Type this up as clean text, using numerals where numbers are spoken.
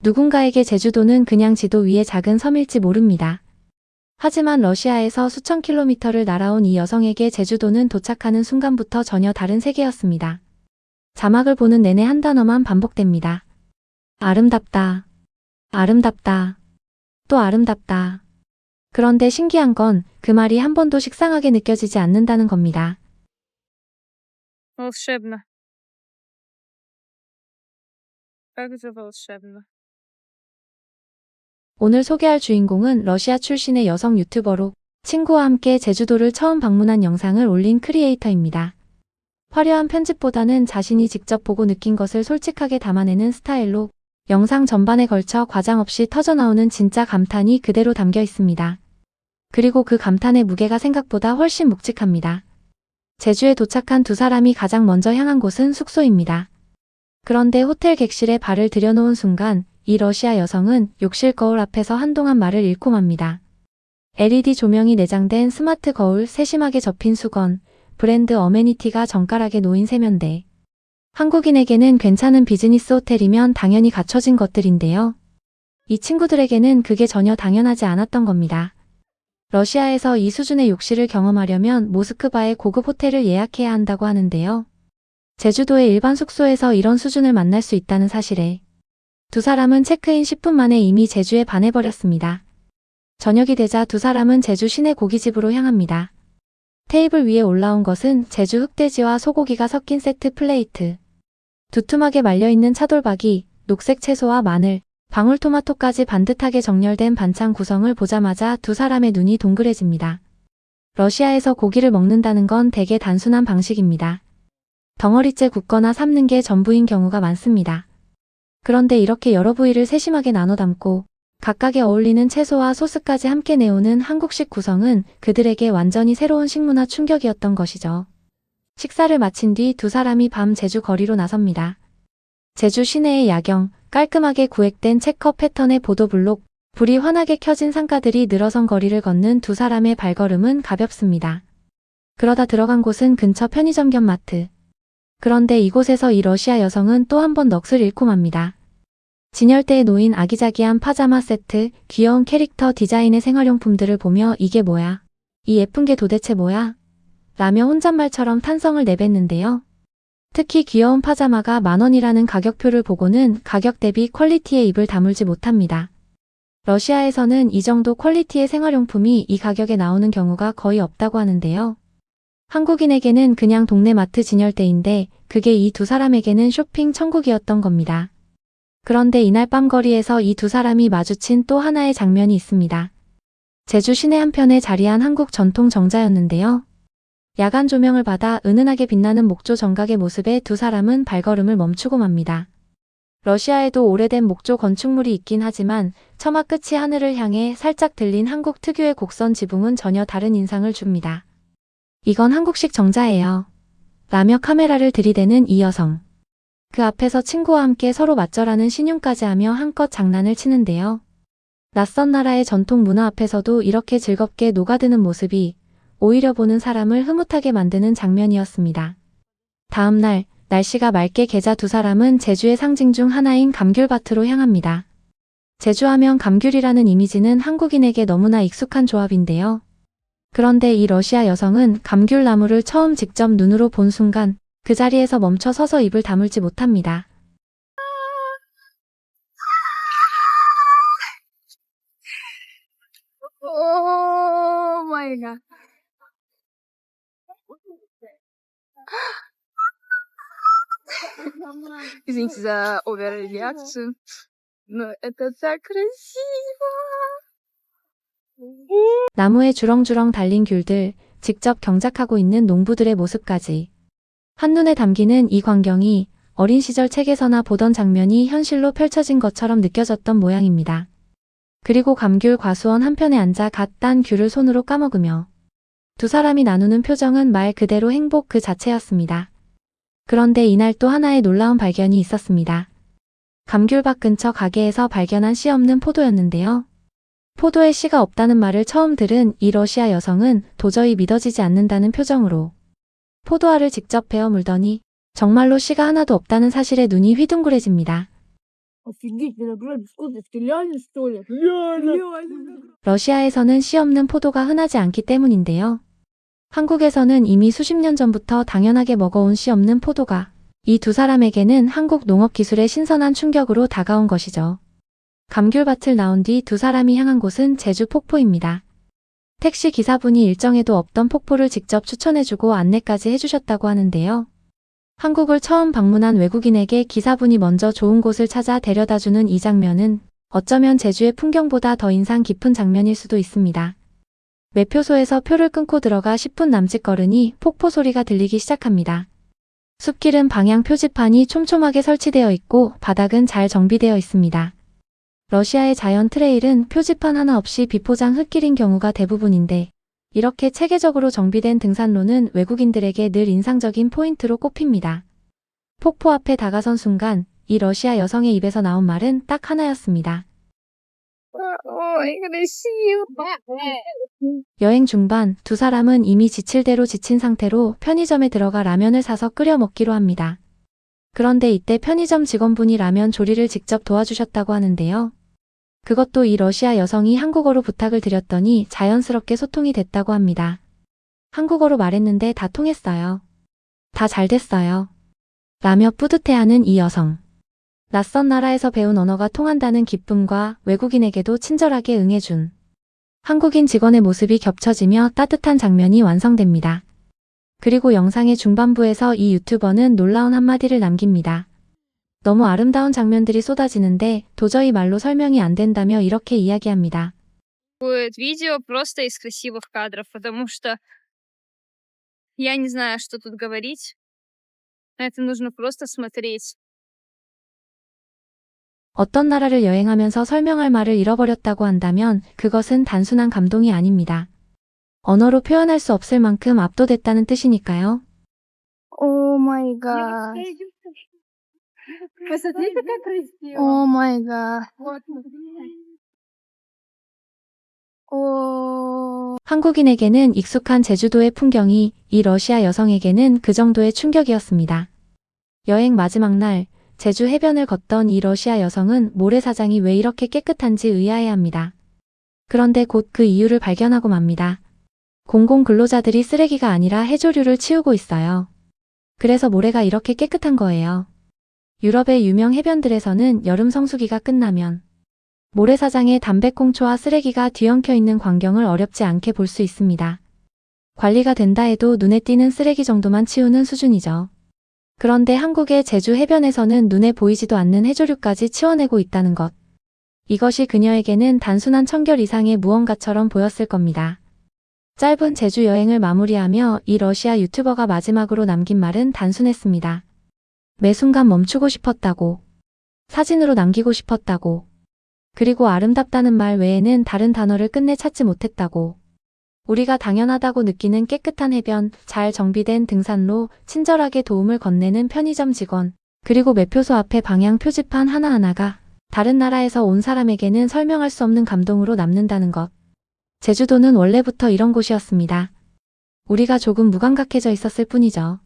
누군가에게 제주도는 그냥 지도 위의 작은 섬일지 모릅니다. 하지만 러시아에서 수천 킬로미터를 날아온 이 여성에게 제주도는 도착하는 순간부터 전혀 다른 세계였습니다. 자막을 보는 내내 한 단어만 반복됩니다. 아름답다. 아름답다. 또 아름답다. 그런데 신기한 건 그 말이 한 번도 식상하게 느껴지지 않는다는 겁니다. волшебно. Как же волшебно. 오늘 소개할 주인공은 러시아 출신의 여성 유튜버로 친구와 함께 제주도를 처음 방문한 영상을 올린 크리에이터입니다. 화려한 편집보다는 자신이 직접 보고 느낀 것을 솔직하게 담아내는 스타일로 영상 전반에 걸쳐 과장 없이 터져나오는 진짜 감탄이 그대로 담겨 있습니다. 그리고 그 감탄의 무게가 생각보다 훨씬 묵직합니다. 제주에 도착한 두 사람이 가장 먼저 향한 곳은 숙소입니다. 그런데 호텔 객실에 발을 들여놓은 순간 이 러시아 여성은 욕실 거울 앞에서 한동안 말을 잃고 맙니다. LED 조명이 내장된 스마트 거울, 세심하게 접힌 수건, 브랜드 어메니티가 정갈하게 놓인 세면대. 한국인에게는 괜찮은 비즈니스 호텔이면 당연히 갖춰진 것들인데요. 이 친구들에게는 그게 전혀 당연하지 않았던 겁니다. 러시아에서 이 수준의 욕실을 경험하려면 모스크바의 고급 호텔을 예약해야 한다고 하는데요. 제주도의 일반 숙소에서 이런 수준을 만날 수 있다는 사실에 두 사람은 체크인 10분 만에 이미 제주에 반해버렸습니다. 저녁이 되자 두 사람은 제주 시내 고깃집으로 향합니다. 테이블 위에 올라온 것은 제주 흑돼지와 소고기가 섞인 세트 플레이트. 두툼하게 말려있는 차돌박이, 녹색 채소와 마늘, 방울토마토까지 반듯하게 정렬된 반찬 구성을 보자마자 두 사람의 눈이 동그래집니다. 러시아에서 고기를 먹는다는 건 되게 단순한 방식입니다. 덩어리째 굽거나 삶는 게 전부인 경우가 많습니다. 그런데 이렇게 여러 부위를 세심하게 나눠 담고 각각에 어울리는 채소와 소스까지 함께 내오는 한국식 구성은 그들에게 완전히 새로운 식문화 충격이었던 것이죠. 식사를 마친 뒤 두 사람이 밤 제주 거리로 나섭니다. 제주 시내의 야경, 깔끔하게 구획된 체커 패턴의 보도블록, 불이 환하게 켜진 상가들이 늘어선 거리를 걷는 두 사람의 발걸음은 가볍습니다. 그러다 들어간 곳은 근처 편의점 겸 마트. 그런데 이곳에서 이 러시아 여성은 또 한 번 넋을 잃고 맙니다. 진열대에 놓인 아기자기한 파자마 세트, 귀여운 캐릭터 디자인의 생활용품들을 보며 이게 뭐야? 이 예쁜 게 도대체 뭐야? 라며 혼잣말처럼 탄성을 내뱉는데요. 특히 귀여운 파자마가 10,000원이라는 가격표를 보고는 가격 대비 퀄리티에 입을 다물지 못합니다. 러시아에서는 이 정도 퀄리티의 생활용품이 이 가격에 나오는 경우가 거의 없다고 하는데요. 한국인에게는 그냥 동네 마트 진열대인데 그게 이 두 사람에게는 쇼핑 천국이었던 겁니다. 그런데 이날 밤 거리에서 이 두 사람이 마주친 또 하나의 장면이 있습니다. 제주 시내 한편에 자리한 한국 전통 정자였는데요. 야간 조명을 받아 은은하게 빛나는 목조 정각의 모습에 두 사람은 발걸음을 멈추고 맙니다. 러시아에도 오래된 목조 건축물이 있긴 하지만 처마 끝이 하늘을 향해 살짝 들린 한국 특유의 곡선 지붕은 전혀 다른 인상을 줍니다. 이건 한국식 정자예요. 라며 카메라를 들이대는 이 여성. 그 앞에서 친구와 함께 서로 맞절하는 신용까지 하며 한껏 장난을 치는데요. 낯선 나라의 전통 문화 앞에서도 이렇게 즐겁게 녹아드는 모습이 오히려 보는 사람을 흐뭇하게 만드는 장면이었습니다. 다음 날, 날씨가 맑게 개자 두 사람은 제주의 상징 중 하나인 감귤밭으로 향합니다. 제주하면 감귤이라는 이미지는 한국인에게 너무나 익숙한 조합인데요. 그런데 이 러시아 여성은 감귤나무를 처음 직접 눈으로 본 순간 그 자리에서 멈춰 서서 입을 다물지 못합니다. О май гад. Извините за оверреакцию, но это так красиво. 나무에 주렁주렁 달린 귤들, 직접 경작하고 있는 농부들의 모습까지. 한눈에 담기는 이 광경이 어린 시절 책에서나 보던 장면이 현실로 펼쳐진 것처럼 느껴졌던 모양입니다. 그리고 감귤 과수원 한편에 앉아 갓 딴 귤을 손으로 까먹으며 두 사람이 나누는 표정은 말 그대로 행복 그 자체였습니다. 그런데 이날 또 하나의 놀라운 발견이 있었습니다. 감귤밭 근처 가게에서 발견한 씨 없는 포도였는데요. 포도에 씨가 없다는 말을 처음 들은 이 러시아 여성은 도저히 믿어지지 않는다는 표정으로 포도알을 직접 베어 물더니 정말로 씨가 하나도 없다는 사실에 눈이 휘둥그레집니다. Офигеть, виноград вкусный. Ты реально, что ли? Реально. 러시아에서는 씨 없는 포도가 흔하지 않기 때문인데요. 한국에서는 이미 수십 년 전부터 당연하게 먹어온 씨 없는 포도가 이 두 사람에게는 한국 농업 기술의 신선한 충격으로 다가온 것이죠. 감귤밭을 나온 뒤 두 사람이 향한 곳은 제주 폭포입니다. 택시 기사분이 일정에도 없던 폭포를 직접 추천해주고 안내까지 해주셨다고 하는데요. 한국을 처음 방문한 외국인에게 기사분이 먼저 좋은 곳을 찾아 데려다주는 이 장면은 어쩌면 제주의 풍경보다 더 인상 깊은 장면일 수도 있습니다. 매표소에서 표를 끊고 들어가 10분 남짓 걸으니 폭포 소리가 들리기 시작합니다. 숲길은 방향 표지판이 촘촘하게 설치되어 있고 바닥은 잘 정비되어 있습니다. 러시아의 자연 트레일은 표지판 하나 없이 비포장 흙길인 경우가 대부분인데 이렇게 체계적으로 정비된 등산로는 외국인들에게 늘 인상적인 포인트로 꼽힙니다. 폭포 앞에 다가선 순간 이 러시아 여성의 입에서 나온 말은 딱 하나였습니다. Ой, красиво. 여행 중반 두 사람은 이미 지칠 대로 지친 상태로 편의점에 들어가 라면을 사서 끓여 먹기로 합니다. 그런데 이때 편의점 직원분이 라면 조리를 직접 도와주셨다고 하는데요. 그것도 이 러시아 여성이 한국어로 부탁을 드렸더니 자연스럽게 소통이 됐다고 합니다. 한국어로 말했는데 다 통했어요. 다 잘 됐어요. 라며 뿌듯해하는 이 여성. 낯선 나라에서 배운 언어가 통한다는 기쁨과 외국인에게도 친절하게 응해준 한국인 직원의 모습이 겹쳐지며 따뜻한 장면이 완성됩니다. 그리고 영상의 중반부에서 이 유튜버는 놀라운 한마디를 남깁니다. 너무 아름다운 장면들이 쏟아지는데 도저히 말로 설명이 안 된다며 이렇게 이야기합니다. Будет видео просто из красивых кадров, потому что я не знаю, что тут говорить. Это нужно просто смотреть. 어떤 나라를 여행하면서 설명할 말을 잃어버렸다고 한다면 그것은 단순한 감동이 아닙니다. 언어로 표현할 수 없을 만큼 압도됐다는 뜻이니까요. О май гад. Посмотри, какая красивая. О май гад. Вот, смотри. О. 한국인에게는 익숙한 제주도의 풍경이 이 러시아 여성에게는 그 정도의 충격이었습니다. 여행 마지막 날 제주 해변을 걷던 이 러시아 여성은 모래사장이 왜 이렇게 깨끗한지 의아해합니다. 그런데 곧 그 이유를 발견하고 맙니다. 공공 근로자들이 쓰레기가 아니라 해조류를 치우고 있어요. 그래서 모래가 이렇게 깨끗한 거예요. 유럽의 유명 해변들에서는 여름 성수기가 끝나면 모래사장에 담배꽁초와 쓰레기가 뒤엉켜 있는 광경을 어렵지 않게 볼 수 있습니다. 관리가 된다 해도 눈에 띄는 쓰레기 정도만 치우는 수준이죠. 그런데 한국의 제주 해변에서는 눈에 보이지도 않는 해조류까지 치워내고 있다는 것. 이것이 그녀에게는 단순한 청결 이상의 무언가처럼 보였을 겁니다. 짧은 제주 여행을 마무리하며 이 러시아 유튜버가 마지막으로 남긴 말은 단순했습니다. 매 순간 멈추고 싶었다고. 사진으로 남기고 싶었다고. 그리고 아름답다는 말 외에는 다른 단어를 끝내 찾지 못했다고. 우리가 당연하다고 느끼는 깨끗한 해변, 잘 정비된 등산로, 친절하게 도움을 건네는 편의점 직원, 그리고 매표소 앞에 방향 표지판 하나하나가 다른 나라에서 온 사람에게는 설명할 수 없는 감동으로 남는다는 것. 제주도는 원래부터 이런 곳이었습니다. 우리가 조금 무감각해져 있었을 뿐이죠.